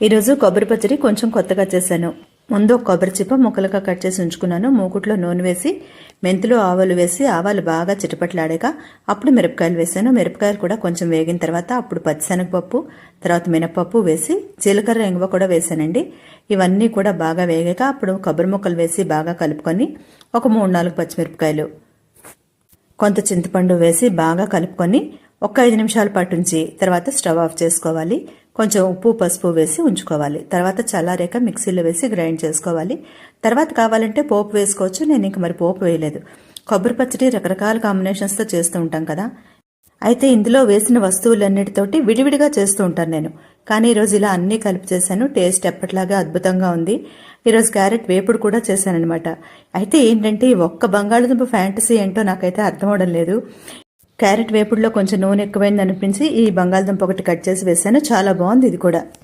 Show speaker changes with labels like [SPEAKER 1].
[SPEAKER 1] ఈరోజు కొబ్బరి పచ్చడి కొంచెం కొత్తగా చేశాను. ముందు ఒక కొబ్బరి చిప్ప ముక్కలుగా కట్ చేసి ఉంచుకున్నాను. మూకుట్లో నూనె వేసి మెంతులు ఆవాలు వేసి ఆవాలు బాగా చిటపట్లాడాక అప్పుడు మిరపకాయలు వేసాను. మిరపకాయలు కూడా కొంచెం వేగిన తర్వాత అప్పుడు పచ్చిశనగపప్పు, తర్వాత మినపప్పు వేసి జీలకర్ర ఇంగువ కూడా వేసానండి. ఇవన్నీ కూడా బాగా వేగాక అప్పుడు కొబ్బరి ముక్కలు వేసి బాగా కలుపుకొని ఒక 3-4 పచ్చిమిరపకాయలు, కొంత చింతపండు వేసి బాగా కలుపుకొని ఒక 5 నిమిషాలు పట్టుంచి తర్వాత స్టవ్ ఆఫ్ చేసుకోవాలి. కొంచెం ఉప్పు పసుపు వేసి ఉంచుకోవాలి. తర్వాత చల్లారాక మిక్సీలో వేసి గ్రైండ్ చేసుకోవాలి. తర్వాత కావాలంటే పోపు వేసుకోవచ్చు. నేను ఇంక మరి పోపు వేయలేదు. కొబ్బరి పచ్చడి రకరకాల కాంబినేషన్స్తో చేస్తూ ఉంటాం కదా. అయితే ఇందులో వేసిన వస్తువులన్నిటితోటి విడివిడిగా చేస్తూ ఉంటాను నేను. కానీ ఈరోజు ఇలా అన్నీ కలిపి చేశాను. టేస్ట్ ఎప్పటిలాగా అద్భుతంగా ఉంది. ఈరోజు క్యారెట్ వేపుడు కూడా చేశానమాట. అయితే ఏంటంటే ఈ ఒక్క బంగాళదుంప ఫ్యాంటసీ ఏంటో నాకైతే అర్థం అవడం లేదు. క్యారెట్ వేపుడులో కొంచెం నూనె ఎక్కువైంది అనిపించి ఈ బంగాళదుంప ఒకటి కట్ చేసి వేసాను. చాలా బాగుంది ఇది కూడా.